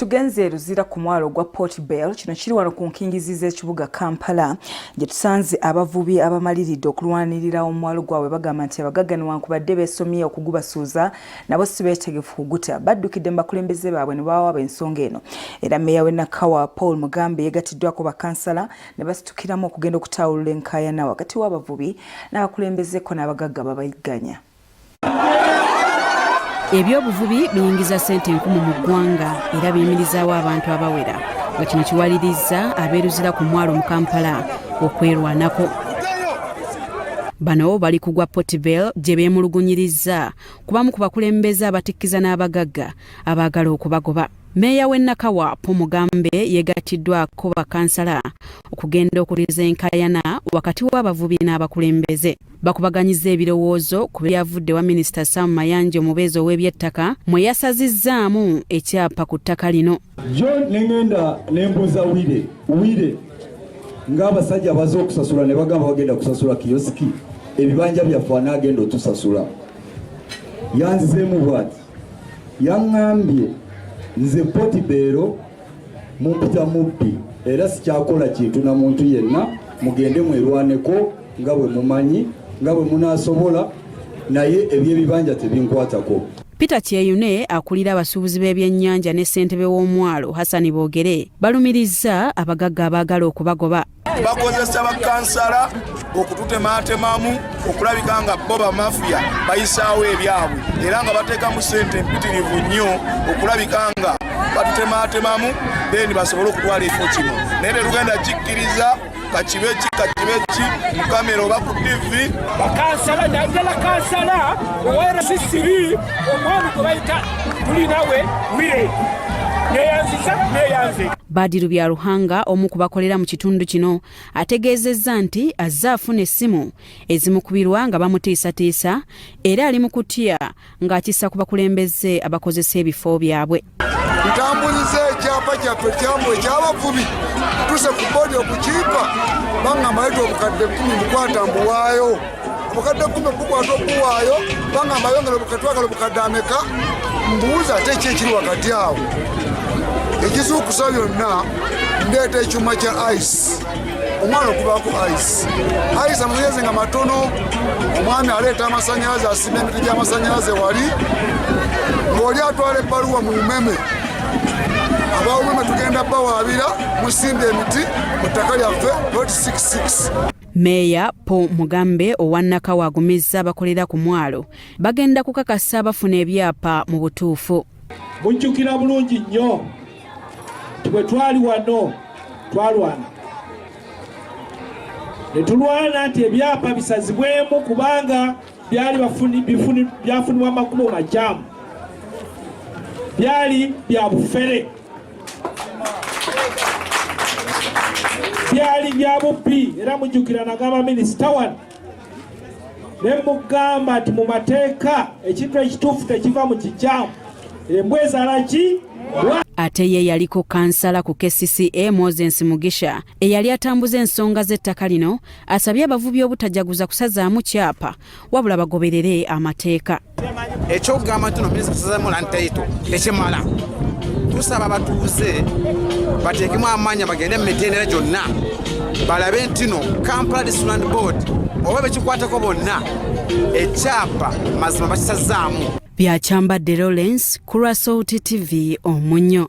Tugenze Ruzira ku mwalo gwa Port Bell kino kiri wano ku nkingizi z'ekibuga Kampala gye tusanze abavubi abamaliridde okulwanirira omwalo gwabwe bagamba nti abagagga newankubadde beesomye okugubasuuza nabo si beetegefu kuguta baddukidde mu bakulembeze baabwe ne bawaaba ensonga eno era mmeeya w'Enakawa Paul Mugambe yeegatiddwako bakansala ne basitukiramu okugenda okutawulula enkaayana wakati w'abavubi n'abakulembezeko n'abagagga babayigganya. Ebyobuvubi biyingiza ssente 1000 mu ggwanga era biyimirizaawo abantu abawera nga kino kiwaliriza abeeruzira ku mwalo mu Kampala okwerwanako. Bano bali kugwa Port Bell gye beemulugunyiriza kubamu ku bakulembeze abatikkiza n'abagagga abaagala okubagoba. Mmeeya w'Enakawa Paul Mugambe yeegatiddwako bakansala okugenda okuliza enkaayana wakati w'abavubi n'abakulembeze. Bakubaganyiza ebirowoozo ku byavudde wa minisita Mayanja omubeezi ow'ebyettaka mwe yasazizzaamu ekyapa ku ttaka lino. John nengenda nembuuza wire ng'abasajja baze okusasula ne bagamba bagenda kusasula kiyosiki ebibanja byaffe anaagenda otusasula. Yanzizeemu bw'ati yaŋŋambye nze Port Bell mumpita mubbi era sikyakola kintu na muntu yenna mugende mwerwaneko nga bwe mumanyi nga bwe munaasobola naye eby'ebibanja tebinkwatako. Peter Kyeyune akulira abasuubuzi b'ebyennyanja ne ssentebe w'omwalo Hassan Boogere balumiriza abagagga abaagala okubagoba. Bakozesa bakansala okututemaatemamu okulabika nga bo bamafiya bayisaawo ebyabwe era nga bateekamu ssente mpitirivu nnyo okulabika nga batutemaatemamu then basobole okutwala ekifo kino naye tetugenda kikkiriza kakibeki mukamera oba ku TV bakansala naddala kansala owera sisiri omwami gwe bayita tuli nawe wire neyanze. Badiru bya Ruhanga omu ku bakolera mu kitundu kino ategeezezza nti azze afuna essimu ezimukubirwa nga bamutiisatiisa era ali mu kutya ng'akissa ku bakulembeze abakozesa ebifo byabwe. Ntambuliza ekyapa kyaffe eky'abavubi tuse ku boodi okukiipa bangamba leeta obukadde 10 bukwata mbuwaayo obukadde 10 bukwata obuwaayo bangamba yongera obukatwagala obukadde ameka mbuuza ate ki ekiri wakati awo ekisuukusa byonna ndeeta ekyuma kya ice omwana okubaako ice amasanyalaze nga matono omwami aleeta amasanyalaze asimba emiti gy'amasanyalaze wali ng'oli atwala ebbaluwa mu bumeme abawumeme tugenda bawaabira musimba emiti mu ttaka lyaffe 66. Meeya Paul Mugambe owa Nakawa agumizza abakolera ku mwalo bagenda kukakasa abafuna ebyapa mu butuufu. Mujjukira bulungi nnyo bwe twali wano twalwana ne tulwana nti ebyapa bisazibwemu kubanga byali byafunibwa amakubo makyamu byali bya bufere byali bya bubbi era mujjukira nagamba minisita wano ne mugamba nti mu mateeka ekintu ekituufu tekiva mu kikyamu embwa ezaala ki. Ate ye yaliko kansala ku KCCA Moses Mugisha eyali atambuza ensonga z'ettaka lino asabye abavubi obutajaguza kusazaamu kyapa wabula bagoberere amateeka. Ekyokugamba nti minisita kusazaamu lantaito tekimala tusaba batuuze bateekemu amaanyi bagende mu mitendera gyonna balabe nti no Kampala District Board oba bekikwatako bonna ekyapa mazima bakisazaamu. Byachambadde Lawrence ku Rasouti TV Omunyo.